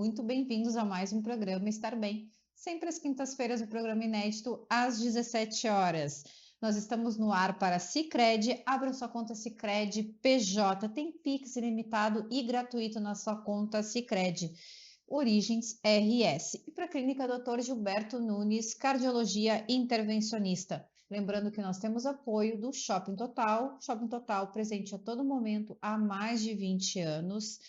muito bem-vindos a mais um programa Estar Bem. Sempre às quintas-feiras, o programa inédito às 17 horas. Nós estamos no ar para Sicredi. Abra sua conta Sicredi PJ. Tem Pix ilimitado e gratuito na sua conta Sicredi. Origens RS. E para a Clínica Dr. Gilberto Nunes, Cardiologia Intervencionista. Lembrando que nós temos apoio do Shopping Total presente a todo momento há mais de 20 anos.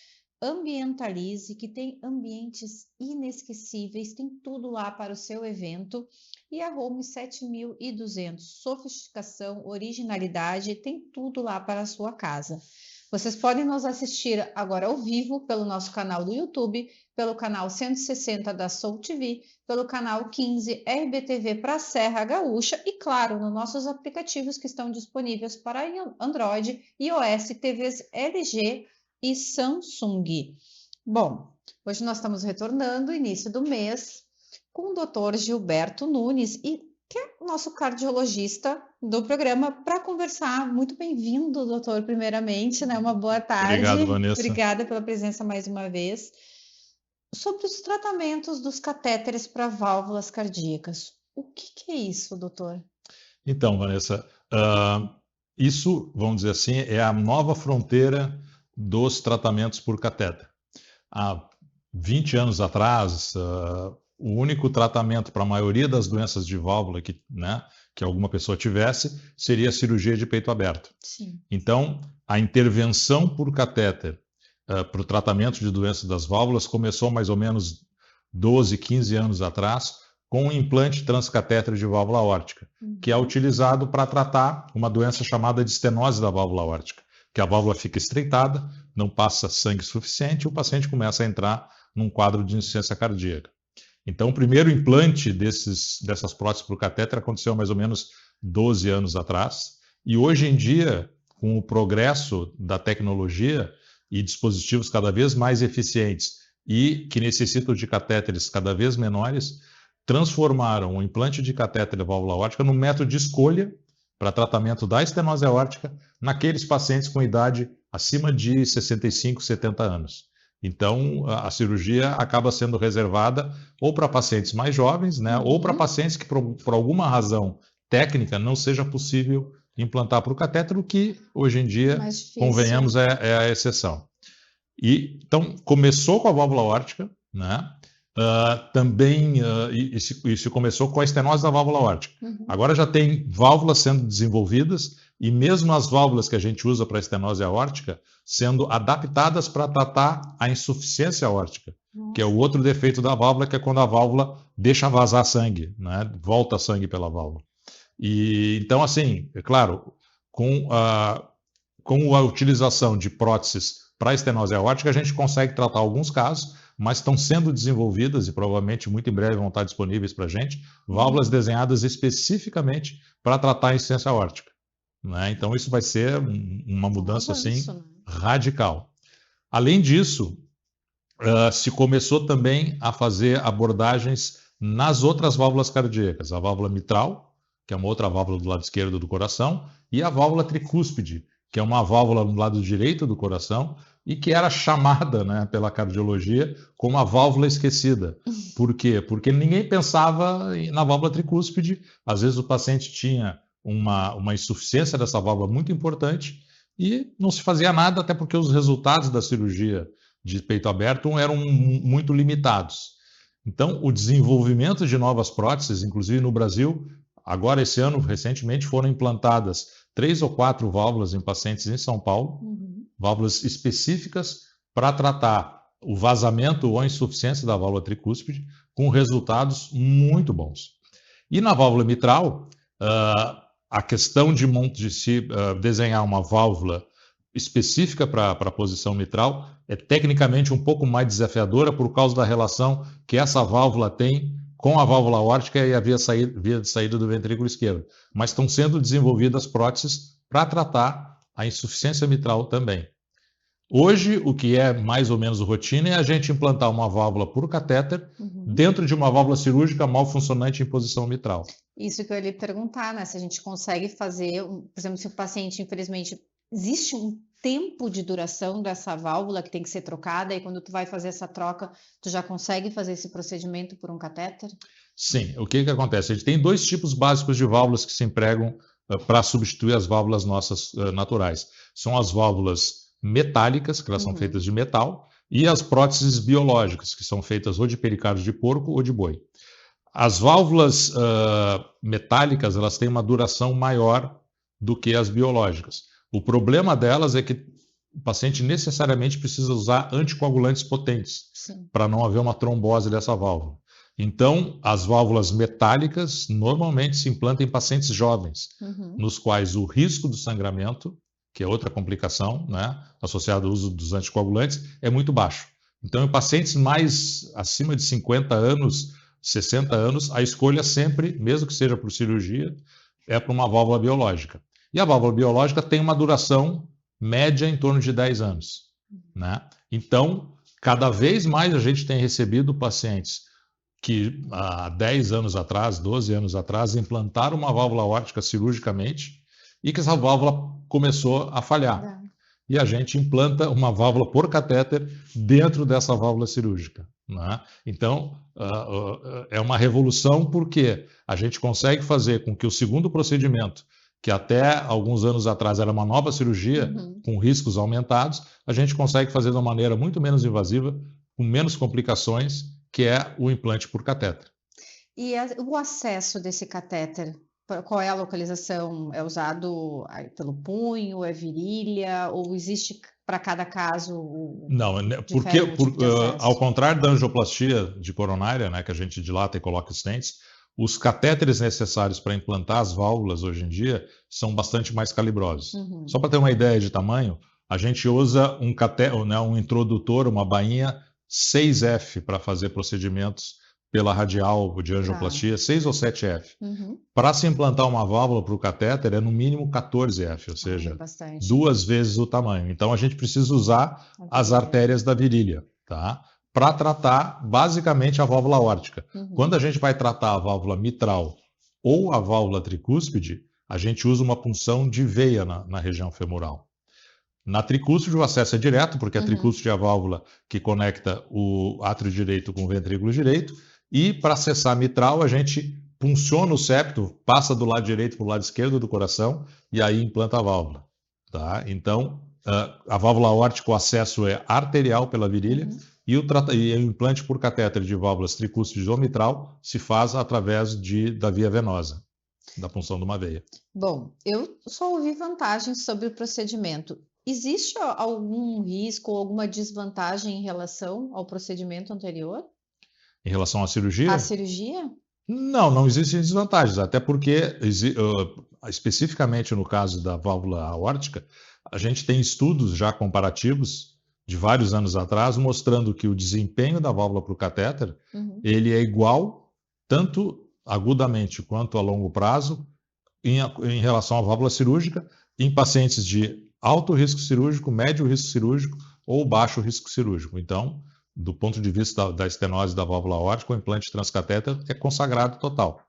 Ambientalize, que tem ambientes inesquecíveis, tem tudo lá para o seu evento. E a Home 7200, sofisticação, originalidade, tem tudo lá para a sua casa. Vocês podem nos assistir agora ao vivo pelo nosso canal do YouTube, pelo canal 160 da Soul TV, pelo canal 15 RBTV para a Serra Gaúcha e, claro, nos nossos aplicativos que estão disponíveis para Android, iOS, TVs LG e Samsung. Bom, hoje nós estamos retornando, início do mês, com o Dr. Gilberto Nunes, que é o nosso cardiologista do programa, para conversar. Muito bem-vindo, doutor, primeiramente, né? Uma boa tarde. Obrigado, Vanessa. Obrigada pela presença mais uma vez. Sobre os tratamentos dos catéteres para válvulas cardíacas. O que é isso, doutor? Então, Vanessa, isso, vamos dizer assim, é a nova fronteira dos tratamentos por catéter. Há 20 anos atrás, o único tratamento para a maioria das doenças de válvula que alguma pessoa tivesse seria a cirurgia de peito aberto. Sim. Então, a intervenção por catéter para o tratamento de doenças das válvulas começou mais ou menos 12, 15 anos atrás com o implante transcatéter de válvula aórtica, que é utilizado para tratar uma doença chamada de estenose da válvula aórtica, que a válvula fica estreitada, não passa sangue suficiente e o paciente começa a entrar num quadro de insuficiência cardíaca. Então, o primeiro implante dessas próteses por catéter aconteceu mais ou menos 12 anos atrás, e hoje em dia, com o progresso da tecnologia e dispositivos cada vez mais eficientes e que necessitam de catéteres cada vez menores, transformaram o implante de catéter de válvula aórtica no método de escolha para tratamento da estenose aórtica naqueles pacientes com idade acima de 65, 70 anos. Então, a cirurgia acaba sendo reservada ou para pacientes mais jovens, né, ou para pacientes que, por alguma razão técnica, não seja possível implantar por catéter, o que, hoje em dia, convenhamos, é a exceção. Então, começou com a válvula aórtica, né? Isso começou com a estenose da válvula aórtica. Agora já tem válvulas sendo desenvolvidas e mesmo as válvulas que a gente usa para a estenose aórtica sendo adaptadas para tratar a insuficiência aórtica, que é o outro defeito da válvula, que é quando a válvula deixa vazar sangue, né? Volta sangue pela válvula. Então, assim, é claro, com a utilização de próteses para a estenose aórtica, a gente consegue tratar alguns casos, mas estão sendo desenvolvidas e provavelmente muito em breve vão estar disponíveis para a gente, válvulas desenhadas especificamente para tratar a insuficiência aórtica, né? Então isso vai ser uma mudança assim radical. Além disso, se começou também a fazer abordagens nas outras válvulas cardíacas, a válvula mitral, que é uma outra válvula do lado esquerdo do coração, e a válvula tricúspide, que é uma válvula do lado direito do coração e que era chamada, né, pela cardiologia como a válvula esquecida. Por quê? Porque ninguém pensava na válvula tricúspide. Às vezes o paciente tinha uma insuficiência dessa válvula muito importante e não se fazia nada, até porque os resultados da cirurgia de peito aberto eram muito limitados. Então, o desenvolvimento de novas próteses, inclusive no Brasil, agora esse ano, recentemente, foram implantadas 3 ou 4 válvulas em pacientes em São Paulo, válvulas específicas para tratar o vazamento ou a insuficiência da válvula tricúspide, com resultados muito bons. E na válvula mitral, a questão de se desenhar uma válvula específica para a posição mitral é tecnicamente um pouco mais desafiadora por causa da relação que essa válvula tem com a válvula aórtica e a via de saída do ventrículo esquerdo. Mas estão sendo desenvolvidas próteses para tratar a insuficiência mitral também. Hoje, o que é mais ou menos rotina é a gente implantar uma válvula por catéter dentro de uma válvula cirúrgica mal funcionante em posição mitral. Isso que eu ia lhe perguntar, né? Se a gente consegue fazer, por exemplo, se o paciente, infelizmente, Existe um tempo de duração dessa válvula que tem que ser trocada e quando tu vai fazer essa troca, tu já consegue fazer esse procedimento por um catéter? Sim, o que acontece? A gente tem dois tipos básicos de válvulas que se empregam para substituir as válvulas nossas naturais. São as válvulas metálicas, que elas são feitas de metal, e as próteses biológicas, que são feitas ou de pericárdio de porco ou de boi. As válvulas metálicas, elas têm uma duração maior do que as biológicas. O problema delas é que o paciente necessariamente precisa usar anticoagulantes potentes para não haver uma trombose dessa válvula. Então, as válvulas metálicas normalmente se implantam em pacientes jovens, nos quais o risco do sangramento, que é outra complicação, né, associada ao uso dos anticoagulantes, é muito baixo. Então, em pacientes mais acima de 50 anos, 60 anos, a escolha sempre, mesmo que seja por cirurgia, é para uma válvula biológica. E a válvula biológica tem uma duração média em torno de 10 anos. Né? Então, cada vez mais a gente tem recebido pacientes que há 10 anos atrás, 12 anos atrás, implantaram uma válvula órtica cirurgicamente e que essa válvula começou a falhar. E a gente implanta uma válvula por catéter dentro dessa válvula cirúrgica. Né? Então, é uma revolução porque a gente consegue fazer com que o segundo procedimento, que até alguns anos atrás era uma nova cirurgia, com riscos aumentados, a gente consegue fazer de uma maneira muito menos invasiva, com menos complicações, que é o implante por catéter. E o acesso desse catéter, qual é a localização? É usado pelo punho, é virilha, ou existe para cada caso? Não, porque ao contrário da angioplastia de coronária, né, que a gente dilata e coloca stents, os catéteres necessários para implantar as válvulas hoje em dia são bastante mais calibrosos. Só para ter uma ideia de tamanho, a gente usa um catéter, né, um introdutor, uma bainha 6F para fazer procedimentos pela radial de angioplastia, 6 ou 7F. Para se implantar uma válvula para o catéter é no mínimo 14F, ou seja, 2 vezes o tamanho. Então a gente precisa usar as artérias da virilha, tá? Para tratar basicamente a válvula órtica. Quando a gente vai tratar a válvula mitral ou a válvula tricúspide, a gente usa uma punção de veia na região femoral. Na tricúspide o acesso é direto, porque a tricúspide é a válvula que conecta o átrio direito com o ventrículo direito, e para acessar a mitral a gente punciona o septo, passa do lado direito para o lado esquerdo do coração e aí implanta a válvula. Tá? Então, a válvula órtica, o acesso é arterial pela virilha e o implante por catéter de válvulas tricúspides ou mitral se faz através da via venosa, da punção de uma veia. Bom, eu só ouvi vantagens sobre o procedimento. Existe algum risco ou alguma desvantagem em relação ao procedimento anterior? Em relação à cirurgia? À cirurgia? Não existem desvantagens, até porque, especificamente no caso da válvula aórtica, a gente tem estudos já comparativos de vários anos atrás, mostrando que o desempenho da válvula para o catéter, ele é igual, tanto agudamente quanto a longo prazo, em relação à válvula cirúrgica, em pacientes de alto risco cirúrgico, médio risco cirúrgico ou baixo risco cirúrgico. Então, do ponto de vista da estenose da válvula aórtica, o implante transcatéter é consagrado total.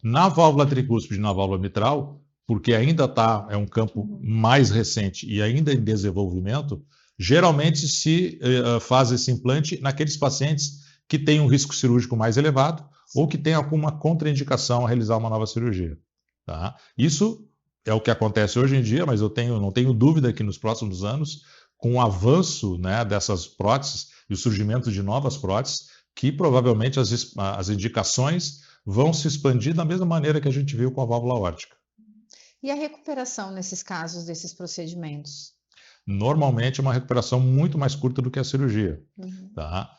Na válvula tricúspide e na válvula mitral, porque ainda é um campo mais recente e ainda em desenvolvimento, geralmente se faz esse implante naqueles pacientes que têm um risco cirúrgico mais elevado ou que têm alguma contraindicação a realizar uma nova cirurgia. Tá? Isso é o que acontece hoje em dia, mas eu não tenho dúvida que nos próximos anos, com o avanço, né, dessas próteses e o surgimento de novas próteses, que provavelmente as indicações vão se expandir da mesma maneira que a gente viu com a válvula órtica. E a recuperação nesses casos, desses procedimentos? Normalmente é uma recuperação muito mais curta do que a cirurgia. Tá?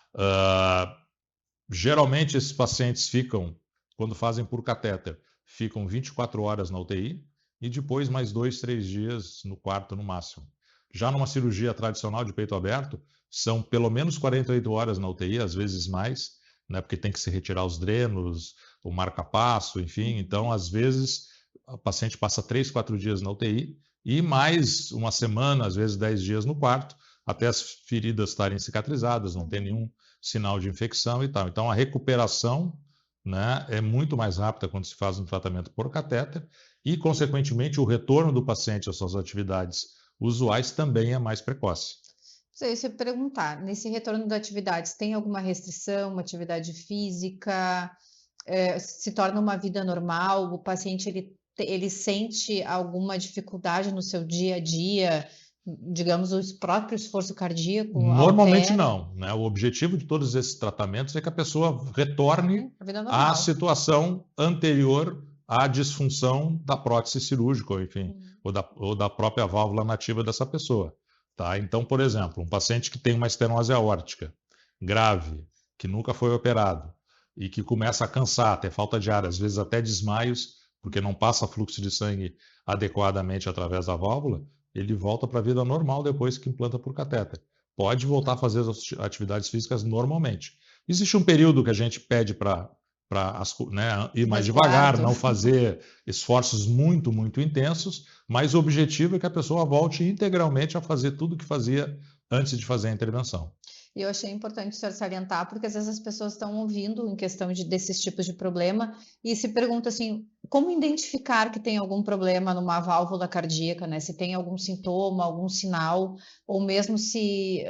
Geralmente esses pacientes ficam, quando fazem por catéter, ficam 24 horas na UTI e depois mais 2, 3 dias no quarto no máximo. Já numa cirurgia tradicional de peito aberto, são pelo menos 48 horas na UTI, às vezes mais, né, porque tem que se retirar os drenos, o marca-passo, enfim. Então, às vezes, o paciente passa 3, 4 dias na UTI e mais uma semana, às vezes 10 dias no quarto, até as feridas estarem cicatrizadas, não tem nenhum sinal de infecção e tal. Então, a recuperação, né, é muito mais rápida quando se faz um tratamento por catéter e, consequentemente, o retorno do paciente às suas atividades usuais também é mais precoce. Se eu perguntar, nesse retorno das atividades, tem alguma restrição, uma atividade física, se torna uma vida normal, o paciente ele sente alguma dificuldade no seu dia a dia, digamos, o próprio esforço cardíaco Normalmente altera? não, né? O objetivo de todos esses tratamentos é que a pessoa retorne A vida à normal. situação anterior à disfunção da prótese cirúrgica, ou enfim, ou da própria válvula nativa dessa pessoa. Tá? Então, por exemplo, um paciente que tem uma estenose aórtica grave, que nunca foi operado, e que começa a cansar, ter falta de ar, às vezes até desmaios, porque não passa fluxo de sangue adequadamente através da válvula, ele volta para a vida normal depois que implanta por catéter. Pode voltar a fazer as atividades físicas normalmente. Existe um período que a gente pede para né, ir mais devagar, Resguardo. não fazer esforços muito, muito intensos, mas o objetivo é que a pessoa volte integralmente a fazer tudo o que fazia antes de fazer a intervenção. E eu achei importante o senhor salientar, porque às vezes as pessoas estão ouvindo em questão desses tipos de problema e se perguntam assim, como identificar que tem algum problema numa válvula cardíaca, né? Se tem algum sintoma, algum sinal, ou mesmo se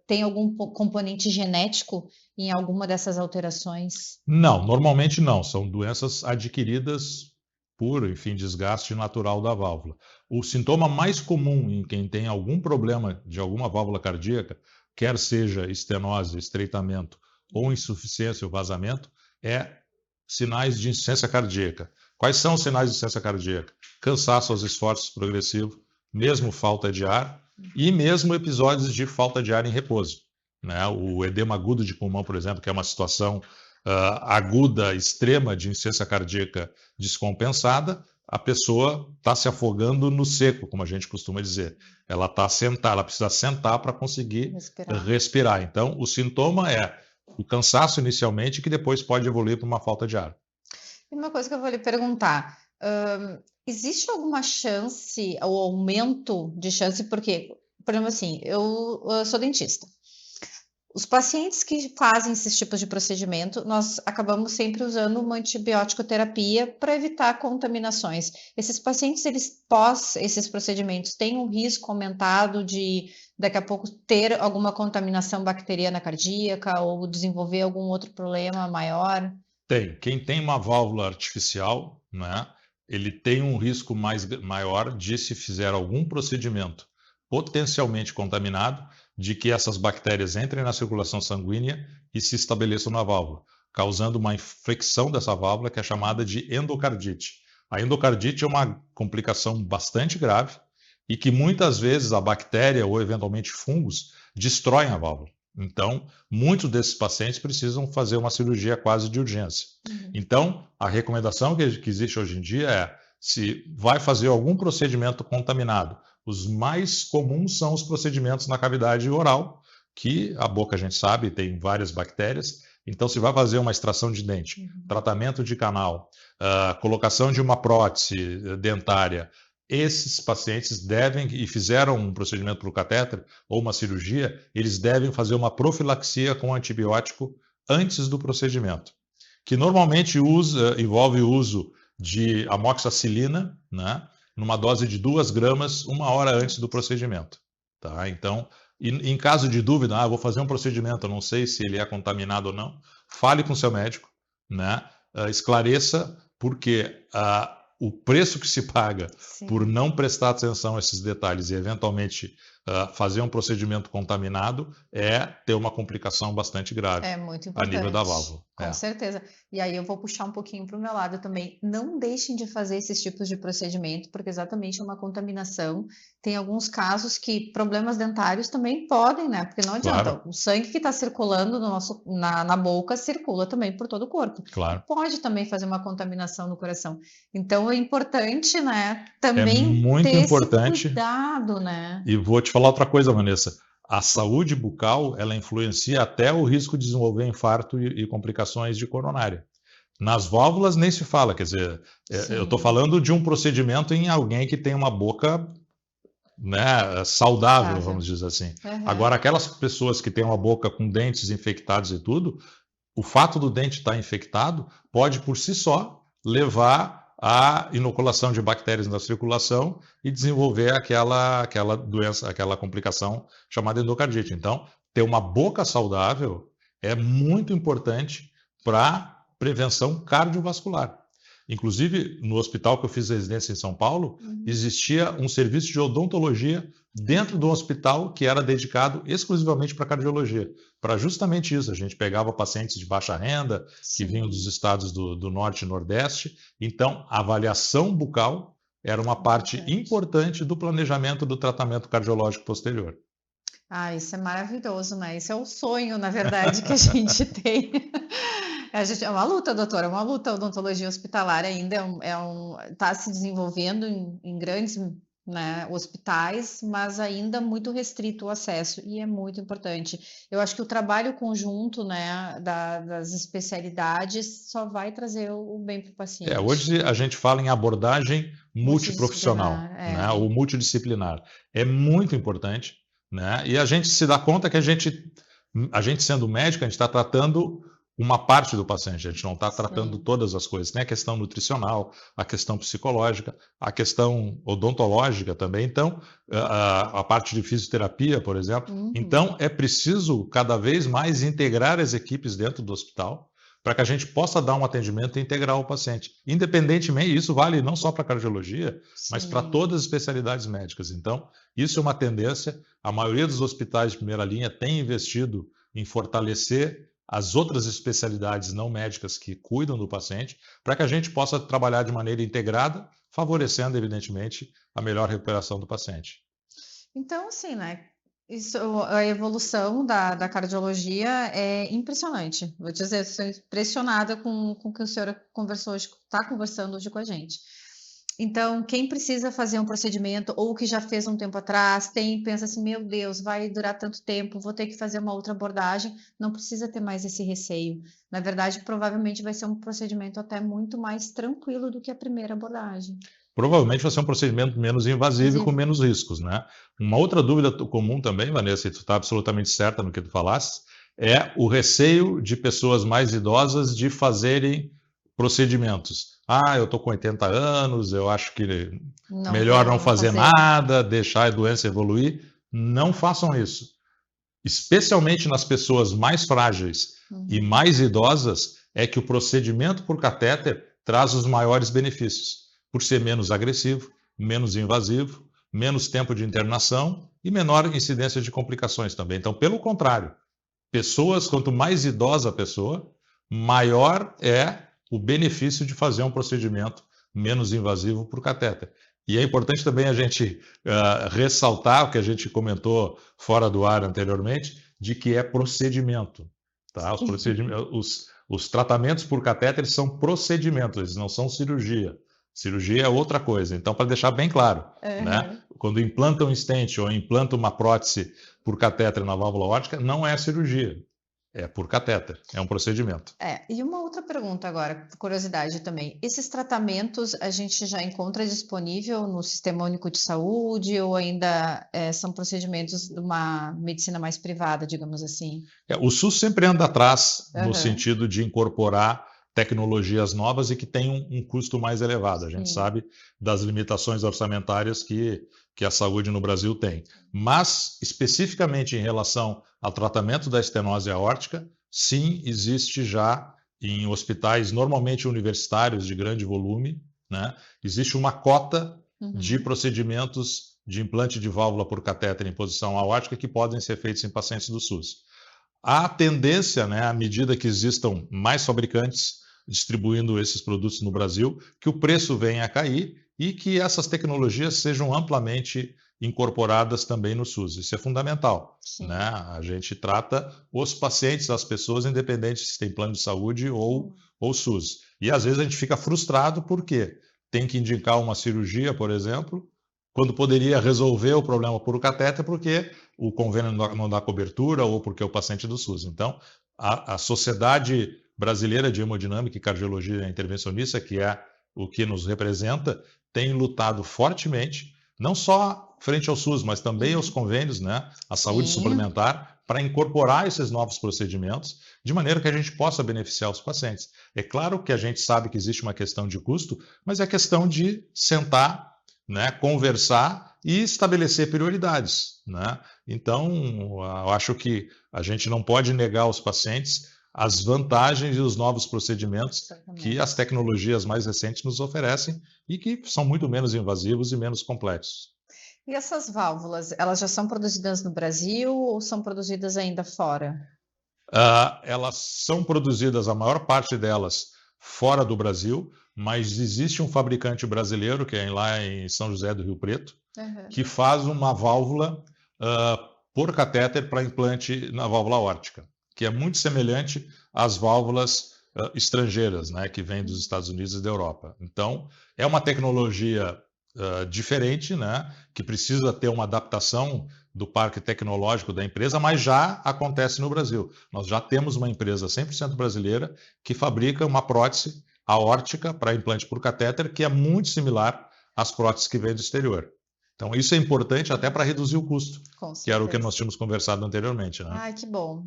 tem algum componente genético em alguma dessas alterações? Não, normalmente não. São doenças adquiridas por, enfim, desgaste natural da válvula. O sintoma mais comum em quem tem algum problema de alguma válvula cardíaca, quer seja estenose, estreitamento ou insuficiência ou vazamento, é sinais de insuficiência cardíaca. Quais são os sinais de insuficiência cardíaca? Cansaço aos esforços progressivos, mesmo falta de ar e mesmo episódios de falta de ar em repouso. Né? O edema agudo de pulmão, por exemplo, que é uma situação aguda, extrema de insuficiência cardíaca descompensada, a pessoa está se afogando no seco, como a gente costuma dizer. Ela está sentada, ela precisa sentar para conseguir respirar. Então, o sintoma é o cansaço inicialmente, que depois pode evoluir para uma falta de ar. E uma coisa que eu vou lhe perguntar, existe alguma chance ou aumento de chance, porque, por exemplo assim, eu sou dentista. Os pacientes que fazem esses tipos de procedimento, nós acabamos sempre usando uma antibiótico terapia para evitar contaminações. Esses pacientes, eles pós esses procedimentos, têm um risco aumentado de daqui a pouco ter alguma contaminação bacteriana cardíaca ou desenvolver algum outro problema maior? Tem. Quem tem uma válvula artificial, né, ele tem um risco maior de, se fizer algum procedimento potencialmente contaminado, de que essas bactérias entrem na circulação sanguínea e se estabeleçam na válvula, causando uma infecção dessa válvula que é chamada de endocardite. A endocardite é uma complicação bastante grave e que muitas vezes a bactéria ou eventualmente fungos destroem a válvula. Então, muitos desses pacientes precisam fazer uma cirurgia quase de urgência. Então, a recomendação que existe hoje em dia é, se vai fazer algum procedimento contaminado, os mais comuns são os procedimentos na cavidade oral, que a boca a gente sabe tem várias bactérias. Então, se vai fazer uma extração de dente, tratamento de canal, colocação de uma prótese dentária, esses pacientes devem, e fizeram um procedimento por catéter ou uma cirurgia, eles devem fazer uma profilaxia com antibiótico antes do procedimento, que normalmente envolve o uso de amoxicilina, né, numa dose de 2 gramas, 1 hora antes do procedimento. Tá? Então, em caso de dúvida, vou fazer um procedimento, eu não sei se ele é contaminado ou não, fale com o seu médico, né, esclareça, porque o preço que se paga por não prestar atenção a esses detalhes e eventualmente fazer um procedimento contaminado é ter uma complicação bastante grave a nível da válvula. Com certeza. E aí eu vou puxar um pouquinho para o meu lado também. Não deixem de fazer esses tipos de procedimento, porque exatamente é uma contaminação. Tem alguns casos que problemas dentários também podem, né? Porque não adianta, Claro. O sangue que está circulando na boca circula também por todo o corpo. Claro. Pode também fazer uma contaminação no coração. Então é importante, né? Também muito ter importante. esse cuidado, né? E vou te falar outra coisa, Vanessa. A saúde bucal, ela influencia até o risco de desenvolver infarto e complicações de coronária. Nas válvulas nem se fala, quer dizer, eu estou falando de um procedimento em alguém que tem uma boca, né, saudável, vamos dizer assim. Agora, aquelas pessoas que têm uma boca com dentes infectados e tudo, o fato do dente estar infectado pode por si só levar a inoculação de bactérias na circulação e desenvolver aquela doença, aquela complicação chamada endocardite. Então, ter uma boca saudável é muito importante para prevenção cardiovascular. Inclusive, no hospital que eu fiz residência em São Paulo, existia um serviço de odontologia dentro do hospital que era dedicado exclusivamente para cardiologia. Para justamente isso, a gente pegava pacientes de baixa renda, que vinham dos estados do Norte e Nordeste. Então, a avaliação bucal era uma parte importante do planejamento do tratamento cardiológico posterior. Ah, isso é maravilhoso, né? Isso é o sonho, na verdade, que a gente tem. É uma luta, doutora, é uma luta. A odontologia hospitalar ainda está se desenvolvendo em grandes, né, hospitais, mas ainda muito restrito o acesso, e é muito importante. Eu acho que o trabalho conjunto, né, das especialidades só vai trazer o bem para o paciente. Hoje a gente fala em abordagem multiprofissional, né, ou multidisciplinar. É muito importante, né, e a gente se dá conta que a gente sendo médico, a gente está tratando uma parte do paciente, a gente não está tratando todas as coisas, né? A questão nutricional, a questão psicológica, a questão odontológica também, então, a parte de fisioterapia, por exemplo. Então, é preciso cada vez mais integrar as equipes dentro do hospital para que a gente possa dar um atendimento integral ao paciente. Independentemente, isso vale não só para a cardiologia, mas para todas as especialidades médicas. Então, isso é uma tendência. A maioria dos hospitais de primeira linha tem investido em fortalecer as outras especialidades não médicas que cuidam do paciente, para que a gente possa trabalhar de maneira integrada, favorecendo, evidentemente, a melhor recuperação do paciente. Então, assim, né? Isso, a evolução da cardiologia é impressionante. Vou dizer, estou impressionada com o que o senhor conversou hoje, está conversando hoje com a gente. Então, quem precisa fazer um procedimento ou que já fez um tempo atrás, pensa assim, meu Deus, vai durar tanto tempo, vou ter que fazer uma outra abordagem, não precisa ter mais esse receio. Na verdade, provavelmente vai ser um procedimento até muito mais tranquilo do que a primeira abordagem. Provavelmente vai ser um procedimento menos invasivo e com menos riscos, né? Uma outra dúvida comum também, Vanessa, e tu está absolutamente certa no que tu falaste, é o receio de pessoas mais idosas de fazerem procedimentos. Eu estou com 80 anos, eu acho que melhor não fazer nada, deixar a doença evoluir. Não façam isso. Especialmente nas pessoas mais frágeis e mais idosas, é que o procedimento por catéter traz os maiores benefícios, por ser menos agressivo, menos invasivo, menos tempo de internação e menor incidência de complicações também. Então, pelo contrário, quanto mais idosa a pessoa, maior é o benefício de fazer um procedimento menos invasivo por catéter. E é importante também a gente ressaltar o que a gente comentou fora do ar anteriormente, de que é procedimento. Tá? Os tratamentos por catéter são procedimentos, eles não são cirurgia. Cirurgia é outra coisa. Então, para deixar bem claro, né? Quando implanta um stent ou implanta uma prótese por catéter na válvula aórtica, não é cirurgia. É por catéter, é um procedimento. E uma outra pergunta agora, curiosidade também. Esses tratamentos a gente já encontra disponível no Sistema Único de Saúde ou ainda são procedimentos de uma medicina mais privada, digamos assim? O SUS sempre anda atrás no sentido de incorporar tecnologias novas e que tem um custo mais elevado. A gente sabe das limitações orçamentárias que a saúde no Brasil tem. Mas, especificamente em relação ao tratamento da estenose aórtica, sim, existe já em hospitais normalmente universitários de grande volume, né? Existe uma cota de procedimentos de implante de válvula por catéter em posição aórtica que podem ser feitos em pacientes do SUS. A tendência, né, à medida que existam mais fabricantes distribuindo esses produtos no Brasil, que o preço venha a cair e que essas tecnologias sejam amplamente incorporadas também no SUS. Isso é fundamental, né? A gente trata os pacientes, as pessoas, independente se tem plano de saúde ou SUS. E às vezes a gente fica frustrado porque tem que indicar uma cirurgia, por exemplo, quando poderia resolver o problema por catéter porque o convênio não dá cobertura ou porque é o paciente do SUS. Então, a Sociedade Brasileira de Hemodinâmica e Cardiologia Intervencionista, que é o que nos representa, tem lutado fortemente, não só frente ao SUS, mas também aos convênios, né? A saúde suplementar, para incorporar esses novos procedimentos, de maneira que a gente possa beneficiar os pacientes. É claro que a gente sabe que existe uma questão de custo, mas é questão de sentar, né, conversar e estabelecer prioridades, né? Então, eu acho que a gente não pode negar aos pacientes as vantagens e os novos procedimentos que as tecnologias mais recentes nos oferecem e que são muito menos invasivos e menos complexos. E essas válvulas, elas já são produzidas no Brasil ou são produzidas ainda fora? Elas são produzidas, a maior parte delas, fora do Brasil, mas existe um fabricante brasileiro, que é lá em São José do Rio Preto, que faz uma válvula por catéter para implante na válvula órtica, que é muito semelhante às válvulas estrangeiras, né, que vêm dos Estados Unidos e da Europa. Então, é uma tecnologia diferente, né, que precisa ter uma adaptação do parque tecnológico da empresa, mas já acontece no Brasil. Nós já temos uma empresa 100% brasileira que fabrica uma prótese aórtica para implante por catéter, que é muito similar às próteses que vêm do exterior. Então, isso é importante até para reduzir o custo, que era o que nós tínhamos conversado anteriormente, né? Ai, que bom,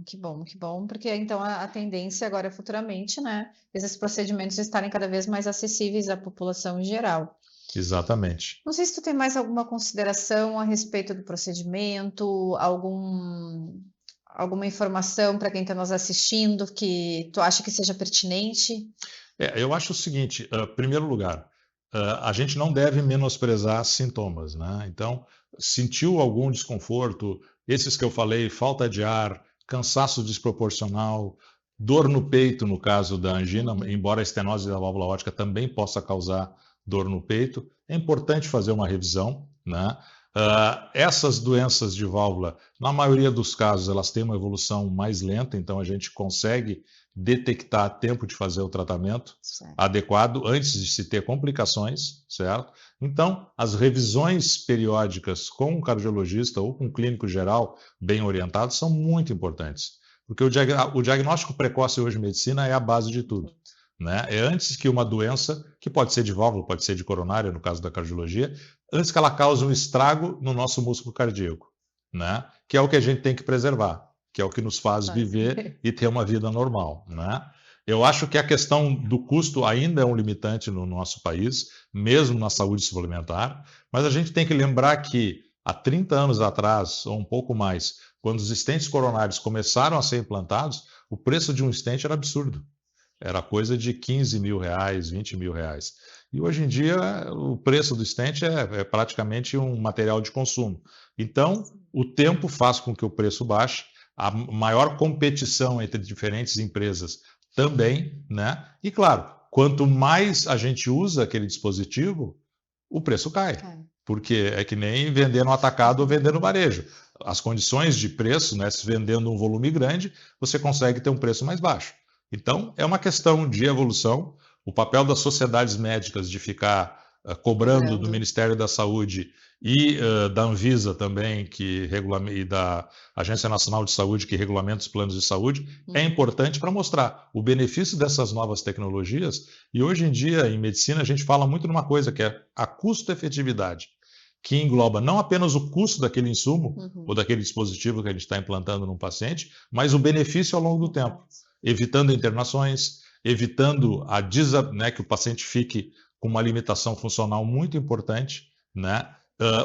porque então a tendência agora futuramente, né, esses procedimentos estarem cada vez mais acessíveis à população em geral. Exatamente. Não sei se tu tem mais alguma consideração a respeito do procedimento, alguma informação para quem está nos assistindo que tu acha que seja pertinente? Eu acho o seguinte, primeiro lugar, a gente não deve menosprezar sintomas, né? Então, sentiu algum desconforto, esses que eu falei, falta de ar, cansaço desproporcional, dor no peito, no caso da angina, embora a estenose da válvula aórtica também possa causar dor no peito, é importante fazer uma revisão, né? Essas doenças de válvula, na maioria dos casos, elas têm uma evolução mais lenta, então a gente consegue detectar a tempo de fazer o tratamento adequado antes de se ter complicações, certo? Então, as revisões periódicas com um cardiologista ou com um clínico geral bem orientado são muito importantes, porque o diagnóstico precoce hoje em medicina é a base de tudo, né? É antes que uma doença, que pode ser de válvula, pode ser de coronária, no caso da cardiologia, antes que ela cause um estrago no nosso músculo cardíaco, né? Que é o que a gente tem que preservar, que é o que nos faz viver e ter uma vida normal, né? Eu acho que a questão do custo ainda é um limitante no nosso país, mesmo na saúde suplementar, mas a gente tem que lembrar que há 30 anos atrás, ou um pouco mais, quando os stents coronários começaram a ser implantados, o preço de um stent era absurdo. Era coisa de 15 mil reais, 20 mil reais. E hoje em dia o preço do stent é praticamente um material de consumo. Então, o tempo faz com que o preço baixe, a maior competição entre diferentes empresas também, né? E claro, quanto mais a gente usa aquele dispositivo, o preço cai. Porque é que nem vender no atacado ou vender no varejo. As condições de preço, né? Se vendendo um volume grande, você consegue ter um preço mais baixo. Então, é uma questão de evolução. O papel das sociedades médicas de ficar cobrando do Ministério da Saúde e da Anvisa também, e da Agência Nacional de Saúde, que regulamenta os planos de saúde, é importante para mostrar o benefício dessas novas tecnologias. E hoje em dia, em medicina, a gente fala muito numa coisa que é a custo-efetividade, que engloba não apenas o custo daquele insumo ou daquele dispositivo que a gente está implantando num paciente, mas o benefício ao longo do tempo, evitando internações, evitando né, que o paciente fique com uma limitação funcional muito importante, né,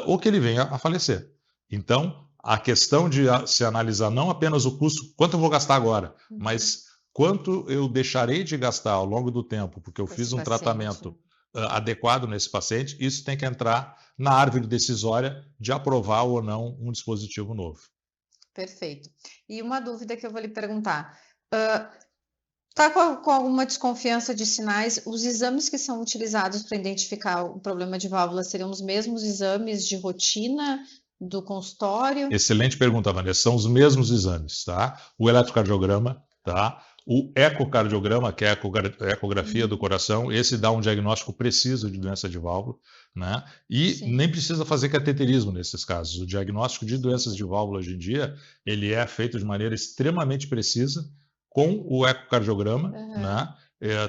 ou que ele venha a falecer. Então, a questão de se analisar não apenas o custo, quanto eu vou gastar agora, mas quanto eu deixarei de gastar ao longo do tempo, porque eu fiz um tratamento adequado nesse paciente, isso tem que entrar na árvore decisória de aprovar ou não um dispositivo novo. Perfeito. E uma dúvida que eu vou lhe perguntar. Está com alguma desconfiança de sinais? Os exames que são utilizados para identificar o problema de válvula seriam os mesmos exames de rotina do consultório? Excelente pergunta, Vanessa. São os mesmos exames, tá? O eletrocardiograma, tá? O ecocardiograma, que é a ecografia do coração, esse dá um diagnóstico preciso de doença de válvula, né? E nem precisa fazer cateterismo nesses casos. O diagnóstico de doenças de válvula hoje em dia, ele é feito de maneira extremamente precisa com o ecocardiograma, né?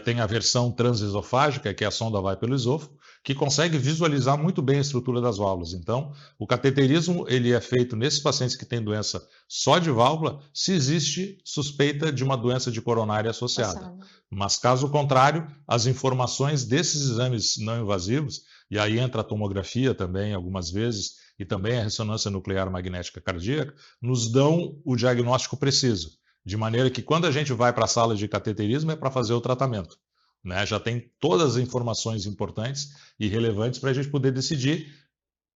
Tem a versão transesofágica, que a sonda vai pelo esôfago, que consegue visualizar muito bem a estrutura das válvulas. Então, o cateterismo ele é feito nesses pacientes que têm doença só de válvula, se existe suspeita de uma doença de coronária associada. Mas, caso contrário, as informações desses exames não invasivos, e aí entra a tomografia também, algumas vezes, e também a ressonância nuclear magnética cardíaca, nos dão o diagnóstico preciso. De maneira que quando a gente vai para a sala de cateterismo é para fazer o tratamento. Né? Já tem todas as informações importantes e relevantes para a gente poder decidir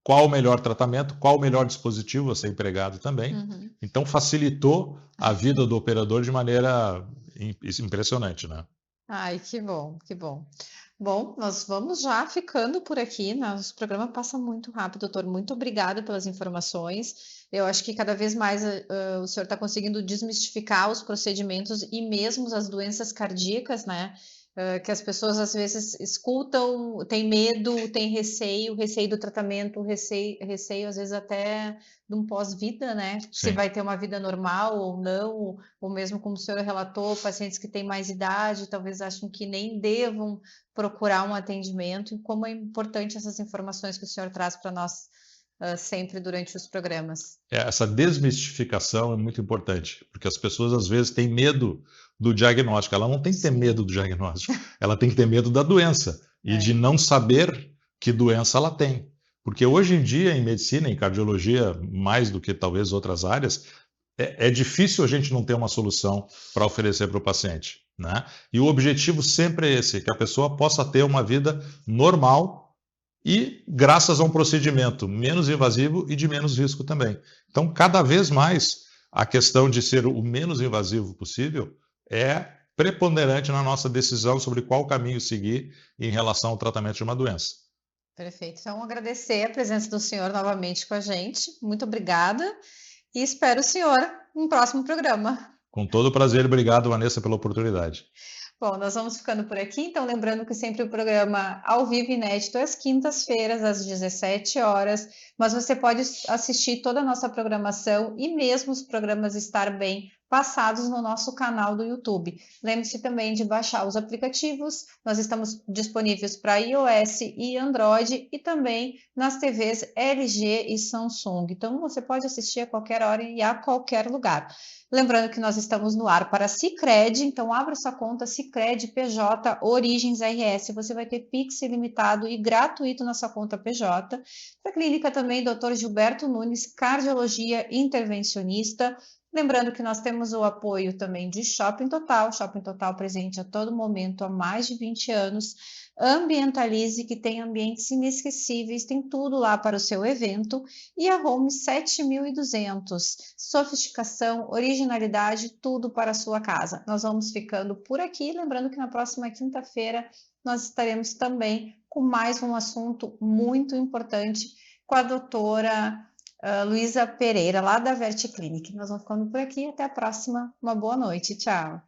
qual o melhor tratamento, qual o melhor dispositivo a ser empregado também. Então facilitou a vida do operador de maneira impressionante, né? Ai, que bom, que bom. Bom, nós vamos já ficando por aqui. Nosso programa passa muito rápido, doutor. Muito obrigada pelas informações. Eu acho que cada vez mais o senhor está conseguindo desmistificar os procedimentos e mesmo as doenças cardíacas, né? Que as pessoas às vezes escutam, tem medo, tem receio do tratamento, receio às vezes até de um pós-vida, né? Sim. Se vai ter uma vida normal ou não, ou mesmo como o senhor relatou, pacientes que têm mais idade, talvez achem que nem devam procurar um atendimento, e como é importante essas informações que o senhor traz para nós sempre durante os programas. Essa desmistificação é muito importante, porque as pessoas às vezes têm medo do diagnóstico. Ela não tem que ter medo do diagnóstico, ela tem que ter medo da doença e de não saber que doença ela tem. Porque hoje em dia, em medicina, em cardiologia, mais do que talvez outras áreas, é difícil a gente não ter uma solução para oferecer para o paciente. Né? E o objetivo sempre é esse, que a pessoa possa ter uma vida normal e graças a um procedimento menos invasivo e de menos risco também. Então, cada vez mais, a questão de ser o menos invasivo possível é preponderante na nossa decisão sobre qual caminho seguir em relação ao tratamento de uma doença. Perfeito. Então, agradecer a presença do senhor novamente com a gente. Muito obrigada e espero o senhor no próximo programa. Com todo prazer. Obrigado, Vanessa, pela oportunidade. Bom, nós vamos ficando por aqui, então lembrando que sempre o programa ao vivo inédito às quintas-feiras, às 17 horas, mas você pode assistir toda a nossa programação e mesmo os programas Estar Bem passados no nosso canal do YouTube. Lembre-se também de baixar os aplicativos, nós estamos disponíveis para iOS e Android e também nas TVs LG e Samsung, então você pode assistir a qualquer hora e a qualquer lugar. Lembrando que nós estamos no ar para Sicredi, então abra sua conta Sicredi PJ Origens RS, você vai ter Pix ilimitado e gratuito na sua conta PJ. Da clínica também, Dr. Gilberto Nunes, cardiologia intervencionista. Lembrando que nós temos o apoio também de Shopping Total presente a todo momento há mais de 20 anos. Ambientalize, que tem ambientes inesquecíveis, tem tudo lá para o seu evento, e a Home 7200, sofisticação, originalidade, tudo para a sua casa. Nós vamos ficando por aqui, lembrando que na próxima quinta-feira nós estaremos também com mais um assunto muito importante com a doutora Luísa Pereira, lá da Verticlinic. Nós vamos ficando por aqui, até a próxima, uma boa noite, tchau.